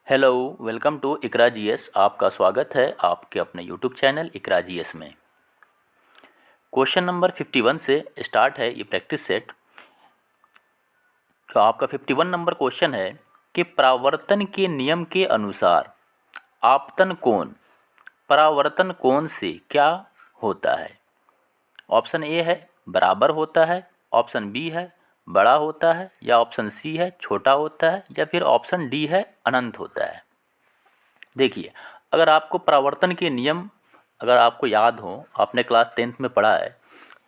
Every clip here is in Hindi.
Hello, welcome to Iqra GS. आपका स्वागत है आपके अपने यूट्यूब चैनल इकरा जीएस में। क्वेश्चन नंबर 51 से स्टार्ट है ये प्रैक्टिस सेट। जो आपका 51 नंबर क्वेश्चन है कि परावर्तन के नियम के अनुसार आपतन कोण परावर्तन कोण से क्या होता है। ऑप्शन ए है बराबर होता है, ऑप्शन बी है बड़ा होता है, या ऑप्शन सी है छोटा होता है, या फिर ऑप्शन डी है अनंत होता है। देखिए, अगर आपको परावर्तन के नियम अगर आपको याद हो, आपने क्लास 10th में पढ़ा है,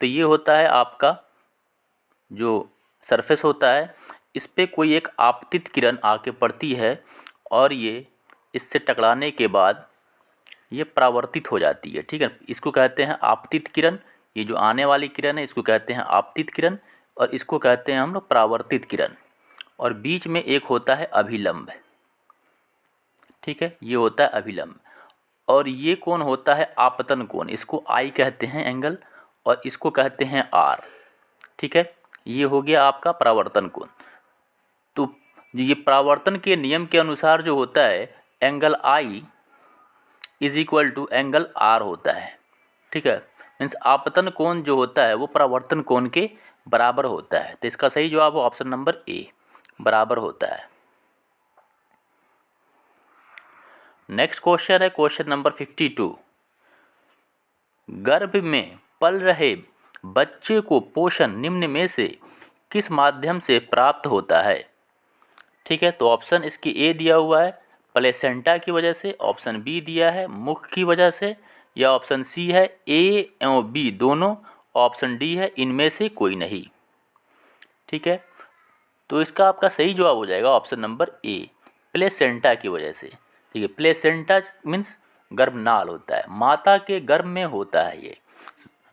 तो ये होता है आपका जो सरफेस होता है, इस पे कोई एक आपतित किरण आके पड़ती है और ये इससे टकराने के बाद ये परावर्तित हो जाती है। ठीक है, इसको कहते हैं आपतित किरण। ये जो आने वाली किरण है इसको कहते हैं आपतित किरण, और इसको कहते हैं हम लोग परावर्तित किरण। और बीच में एक होता है अभिलंब। ठीक है, ये होता है अभिलंब। और ये कोण होता है आपतन कोण, इसको आई कहते हैं एंगल, और इसको कहते हैं आर। ठीक है, ये हो गया आपका परावर्तन कोण। तो ये परावर्तन के नियम के अनुसार जो होता है, angle I is equal to angle R होता है। ठीक है, मीन्स आपतन कोण जो होता है वो परावर्तन कोण के बराबर होता है। तो इसका सही जवाब ऑप्शन नंबर ए, बराबर होता है। नेक्स्ट क्वेश्चन है क्वेश्चन नंबर 52। गर्भ में पल रहे बच्चे को पोषण निम्न में से किस माध्यम से प्राप्त होता है। ठीक है, तो ऑप्शन इसकी ए दिया हुआ है प्लेसेंटा की वजह से, ऑप्शन बी दिया है मुख की वजह से, या ऑप्शन सी है ए एवं बी दोनों, ऑप्शन डी है इनमें से कोई नहीं। ठीक है, तो इसका आपका सही जवाब हो जाएगा ऑप्शन नंबर ए, प्लेसेंटा की वजह से। ठीक है, प्लेसेंटा मीन्स गर्भनाल होता है, माता के गर्भ में होता है ये,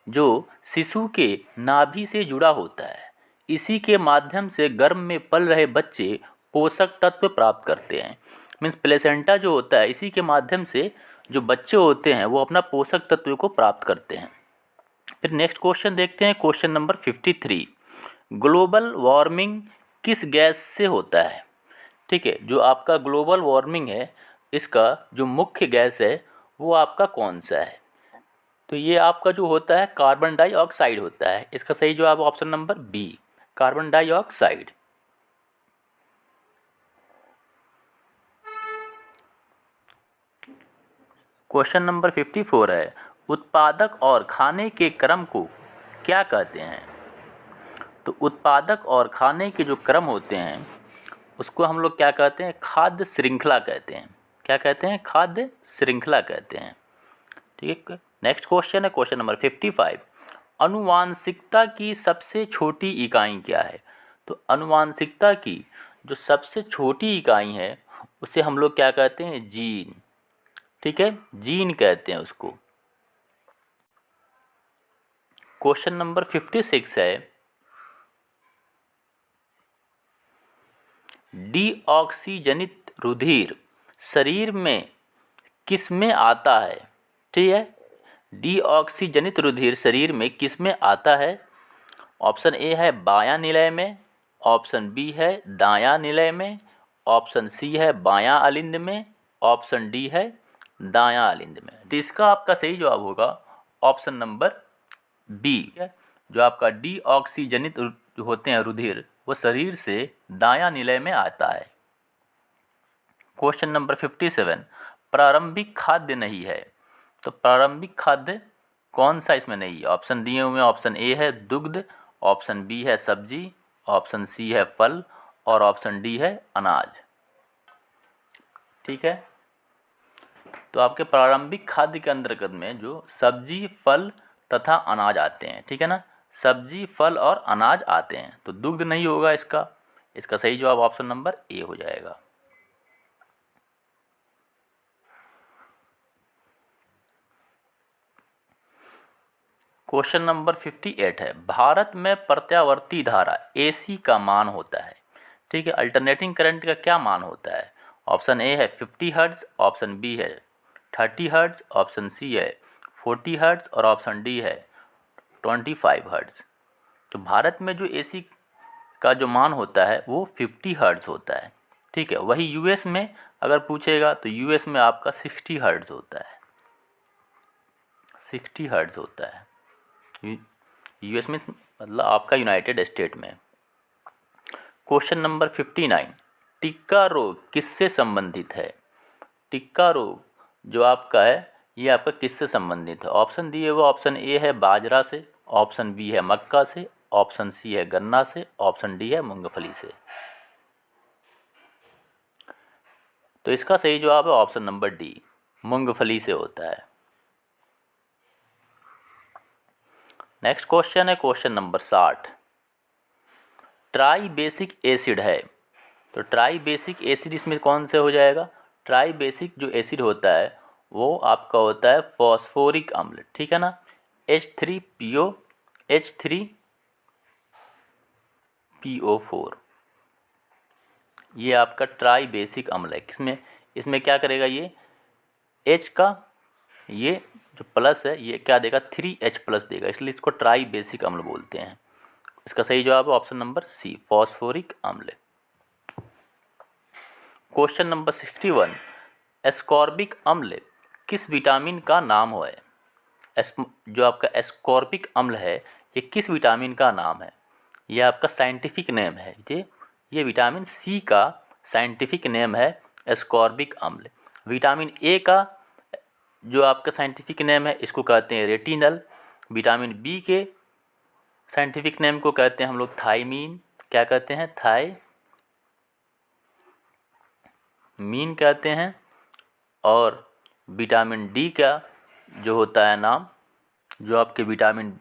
जो शिशु के नाभि से जुड़ा होता है। इसी के माध्यम से गर्भ में पल रहे बच्चे पोषक तत्व प्राप्त करते हैं। मीन्स प्लेसेंटा जो होता है, इसी के माध्यम से जो बच्चे होते हैं वो अपना पोषक तत्व को प्राप्त करते हैं। फिर नेक्स्ट क्वेश्चन देखते हैं, क्वेश्चन नंबर 53। ग्लोबल वार्मिंग किस गैस से होता है। ठीक है, जो आपका ग्लोबल वार्मिंग है इसका जो मुख्य गैस है वो आपका कौन सा है। तो ये आपका जो होता है कार्बन डाइऑक्साइड होता है। इसका सही जवाब option number B, carbon dioxide. Question number 54 है, उत्पादक और खाने के क्रम को क्या कहते हैं। तो उत्पादक और खाने के जो क्रम होते हैं उसको हम लोग क्या कहते हैं, खाद्य श्रृंखला कहते हैं। क्या कहते हैं, खाद्य श्रृंखला कहते हैं। ठीक है, नेक्स्ट क्वेश्चन है क्वेश्चन नंबर 55। अनुवांशिकता की सबसे छोटी इकाई क्या है। तो अनुवांशिकता की जो सबसे छोटी इकाई है उसे हम लोग क्या कहते हैं, जीन। ठीक है, जीन कहते हैं उसको। क्वेश्चन नंबर 56 है, डीऑक्सीजनित रुधिर शरीर में किस में आता है। ठीक है, डीऑक्सीजनित रुधिर शरीर में किस में आता है। ऑप्शन ए है बायां निलय में, ऑप्शन बी है दायां निलय में, ऑप्शन सी है बायां अलिंद में, ऑप्शन डी है दायां अलिंद में। तो इसका आपका सही जवाब होगा ऑप्शन नंबर बी, जो आपका डीऑक्सीजनित होते हैं रुधिर वो शरीर से दायां निलय में आता है। Question number 57। प्रारंभिक खाद्य नहीं है। तो प्रारंभिक खाद्य कौन सा इसमें नहीं है। ऑप्शन दिए हुए हैं, ऑप्शन ए है दुग्ध, ऑप्शन बी है सब्जी, ऑप्शन सी है फल, और ऑप्शन डी है अनाज। ठीक है, तो आपके प्रारंभिक खाद्य के अंतर्गत में जो सब्जी, फल तथा अनाज आते हैं। ठीक है ना, सब्जी, फल और अनाज आते हैं, तो दुग्ध नहीं होगा इसका। इसका सही जवाब ऑप्शन नंबर ए हो जाएगा। क्वेश्चन नंबर 58 है, भारत में प्रत्यावर्ती धारा AC का मान होता है। ठीक है, अल्टरनेटिंग करंट का क्या मान होता है। ऑप्शन ए है 50 हर्ट्ज, ऑप्शन बी है 30 हर्ट्ज, ऑप्शन सी है 40 हर्ट्ज, और ऑप्शन डी है 25 हर्ट्ज। तो भारत में जो AC का जो मान होता है वो 50 हर्ट्ज होता है। ठीक है, वही US में अगर पूछेगा तो यूएस में आपका 60 हर्ट्ज़ होता है, 60 हर्ट्ज़ होता है यूएस में, मतलब आपका यूनाइटेड स्टेट में। क्वेश्चन नंबर 59, टिक्का रोग किससे संबंधित है? टिक्का रोग जो आपका है ये आपका किससे संबंधित है? ऑप्शन दिए वो, ऑप्शन ए है बाजरा से, ऑप्शन बी है मक्का से, ऑप्शन सी है गन्ना से, ऑप्शन डी है मूंगफली से। तो इसका सही जवाब है ऑप्शन नंबर डी, मूंगफली से होता है। नेक्स्ट क्वेश्चन है question number 60, try basic acid है, तो ट्राई बेसिक एसिड इसमें कौन से हो जाएगा? ट्राई बेसिक जो एसिड होता है वो आपका होता है फॉस्फोरिक अम्ल, ठीक है ना, H3PO H3PO4, ये आपका ट्राई बेसिक अम्ल है। किसमें, इसमें क्या करेगा ये H का ये जो प्लस है ये क्या देगा 3H+ देगा, इसलिए इसको ट्राई बेसिक अम्ल बोलते हैं। इसका सही जवाब है ऑप्शन नंबर सी, फॉस्फोरिक अम्ल। क्वेश्चन नंबर 61, एस्कॉर्बिक अम्ल किस विटामिन का नाम है? जो आपका एस्कॉर्बिक अम्ल है ये किस विटामिन का नाम है? ये आपका साइंटिफिक नेम है, ये विटामिन सी का साइंटिफिक नेम है एस्कॉर्बिक अम्ल। विटामिन ए का जो आपका साइंटिफिक नेम है इसको कहते हैं रेटिनल। विटामिन बी के साइंटिफिक नेम को कहते हैं हम लोग थायमीन, क्या कहते हैं? थायमीन कहते हैं। और विटामिन डी का जो होता है नाम, जो आपके विटामिन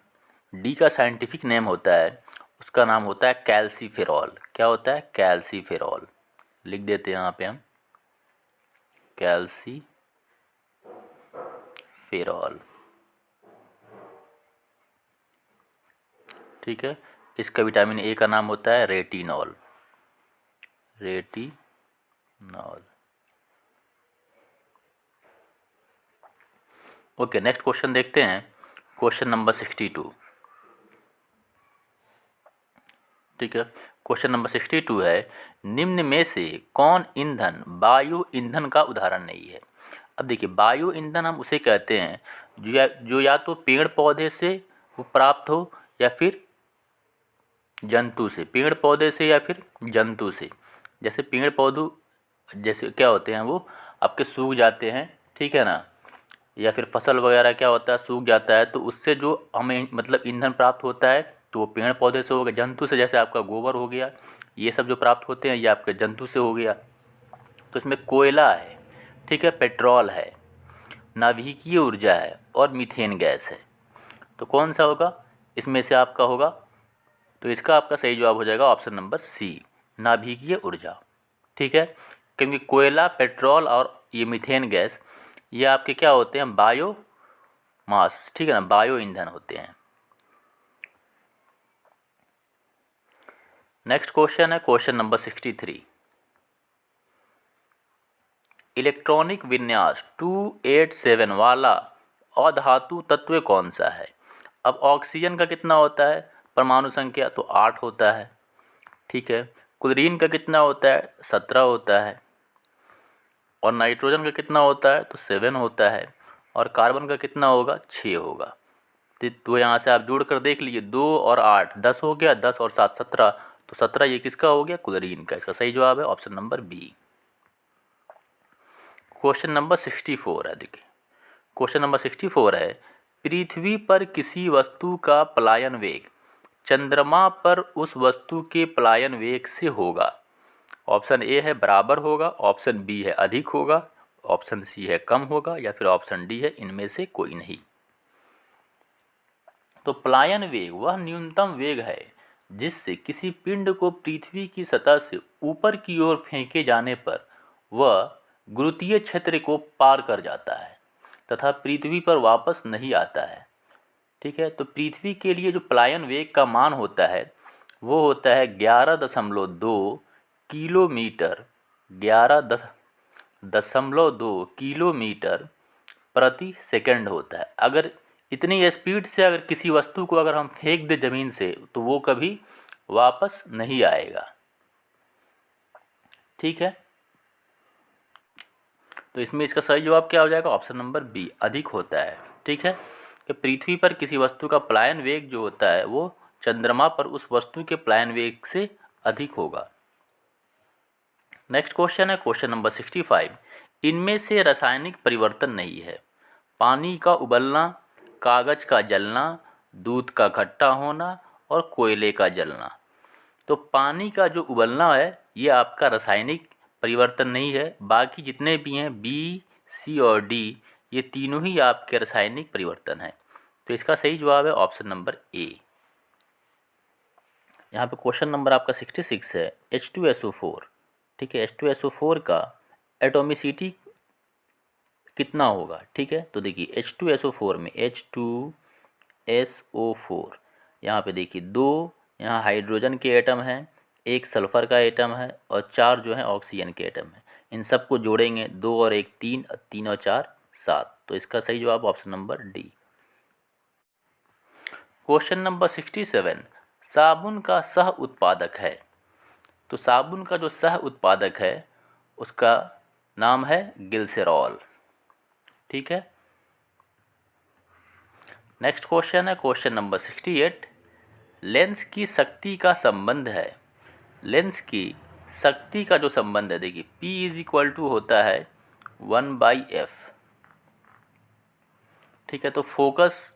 डी का साइंटिफिक नेम होता है उसका नाम होता है कैल्सीफेरॉल। क्या होता है? कैल्सीफेरॉल। लिख देते हैं यहाँ पे हम कैल्सीफेरॉल, ठीक है। इसका विटामिन ए का नाम होता है रेटिनॉल। ओके, नेक्स्ट क्वेश्चन देखते हैं, क्वेश्चन नंबर 62, ठीक है। क्वेश्चन नंबर 62 है, निम्न में से कौन ईंधन वायु ईंधन का उदाहरण नहीं है? अब देखिए, वायु ईंधन हम उसे कहते हैं जो या तो पेड़ पौधे से वो प्राप्त हो या फिर जंतु से, पेड़ पौधे से या फिर जंतु से। जैसे पेड़ पौधे जैसे क्या होते हैं वो आपके सूख जाते हैं, ठीक है ना, या फिर फसल वगैरह क्या होता है सूख जाता है, तो उससे जो हमें मतलब ईंधन प्राप्त होता है तो वो पेड़ पौधे से हो गया। जंतु से जैसे आपका गोबर हो गया, ये सब जो प्राप्त होते हैं ये आपके जंतु से हो गया। तो इसमें कोयला है, ठीक है, पेट्रोल है, नाभिकीय ऊर्जा है और मीथेन गैस है। तो कौन सा होगा इसमें से आपका होगा? तो इसका आपका सही जवाब हो जाएगा ऑप्शन नंबर सी, नाभिकीय ऊर्जा, ठीक है। क्योंकि कोयला, पेट्रोल और ये मीथेन गैस ये आपके क्या होते हैं? बायो मास, ठीक है ना, बायो ईंधन होते हैं। नेक्स्ट क्वेश्चन है क्वेश्चन नंबर 63, इलेक्ट्रॉनिक विन्यास 287 वाला अधातु तत्व कौन सा है? अब ऑक्सीजन का कितना होता है परमाणु संख्या? तो 8 होता है, ठीक है। क्लोरीन का कितना होता है? 17 होता है। और नाइट्रोजन का कितना होता है? तो 7 होता है। और कार्बन का कितना होगा? 6 होगा। तो यहाँ से आप जोड़ कर देख लीजिए, 2 और 8 10 हो गया, 10 और 7 17, तो 17 ये किसका हो गया? क्लोरीन का। इसका सही जवाब है option number B. Question number 64 है, देखिए क्वेश्चन नंबर 64 है, पृथ्वी पर किसी वस्तु का पलायन वेग चंद्रमा पर उस वस्तु के पलायन वेग से होगा। ऑप्शन ए है बराबर होगा, ऑप्शन बी है अधिक होगा, ऑप्शन सी है कम होगा, या फिर ऑप्शन डी है इनमें से कोई नहीं। तो पलायन वेग वह न्यूनतम वेग है जिससे किसी पिंड को पृथ्वी की सतह से ऊपर की ओर फेंके जाने पर वह गुरुत्वीय क्षेत्र को पार कर जाता है तथा पृथ्वी पर वापस नहीं आता है, ठीक है। तो पृथ्वी के लिए जो पलायन वेग का मान होता है वो होता है 11.2 किलोमीटर, 11.2 किलोमीटर प्रति सेकंड होता है। अगर इतनी स्पीड से अगर किसी वस्तु को अगर हम फेंक दें ज़मीन से तो वो कभी वापस नहीं आएगा, ठीक है। तो इसमें इसका सही जवाब क्या हो जाएगा? ऑप्शन नंबर बी, अधिक होता है। ठीक है, कि पृथ्वी पर किसी वस्तु का पलायन वेग जो होता है वो चंद्रमा पर उस वस्तु के पलायन वेग से अधिक होगा। नेक्स्ट क्वेश्चन है क्वेश्चन नंबर 65। इनमें से रासायनिक परिवर्तन नहीं है। पानी का उबलना, कागज का जलना, दूध का खट्टा होना और कोयले का जलना। तो पानी का जो उबलना है ये आपका रासायनिक परिवर्तन नहीं है। बाकी जितने भी हैं बी, सी और डी, ये तीनों ही आपके रासायनिक परिवर्तन हैं। तो इसका सही जवाब है ऑप्शन नंबर ए। यहाँ पे क्वेश्चन नंबर आपका 66 है H2SO4। ठीक है, H2SO4 का एटोमिसिटी कितना होगा? ठीक है, तो देखिए H2SO4 में H2SO4 यहाँ पे देखिए 2 यहाँ हाइड्रोजन के एटम हैं, 1 सल्फ़र का एटम है और 4 जो है ऑक्सीजन के एटम है। इन सबको जोड़ेंगे 2 और 1 3, 3 और 4 7। तो इसका सही जवाब option number D. Question number 67। साबुन का सह उत्पादक है। तो साबुन का जो सह उत्पादक है उसका नाम है ग्लिसरॉल। ठीक है, नेक्स्ट क्वेश्चन है क्वेश्चन नंबर 68। लेंस की शक्ति का संबंध है। लेंस की शक्ति का जो संबंध है देखिए P होता है 1/f। ठीक है, तो फोकस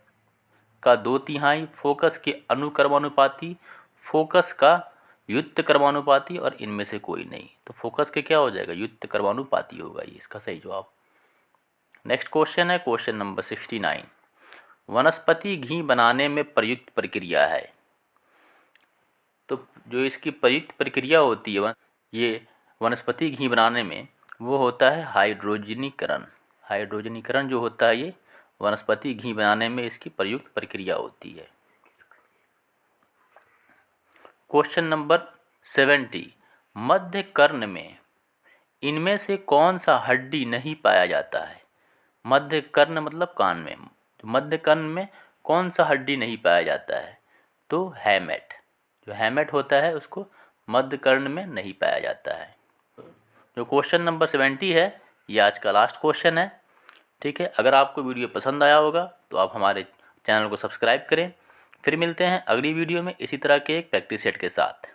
का 2/3, फोकस के अनुक्रमानुपाती, फोकस का व्युत्क्रमानुपाती और इनमें से कोई नहीं। तो फोकस के क्या हो जाएगा? व्युत्क्रमानुपाती होगा ये इसका सही जवाब। नेक्स्ट क्वेश्चन है क्वेश्चन नंबर 69। वनस्पति घी बनाने में प्रयुक्त प्रक्रिया है। तो जो इसकी प्रयुक्त प्रक्रिया होती है ये वनस्पति घी बनाने में वो होता है हाइड्रोजनीकरण। हाइड्रोजनीकरण जो होता है ये वनस्पति घी बनाने में इसकी प्रयुक्त प्रक्रिया होती है। Question number 70। मध्य कर्ण में इनमें से कौन सा हड्डी नहीं पाया जाता है? मध्य कर्ण मतलब कान में। तो मध्य कर्ण में कौन सा हड्डी नहीं पाया जाता है? तो हैमेट। जो हैमेट होता है उसको मध्य कर्ण में नहीं पाया जाता है। जो क्वेश्चन नंबर 70 है ये आज का लास्ट क्वेश्चन है। ठीक है, अगर आपको वीडियो पसंद आया होगा तो आप हमारे चैनल को सब्सक्राइब करें। फिर मिलते हैं अगली वीडियो में इसी तरह के एक प्रैक्टिस सेट के साथ।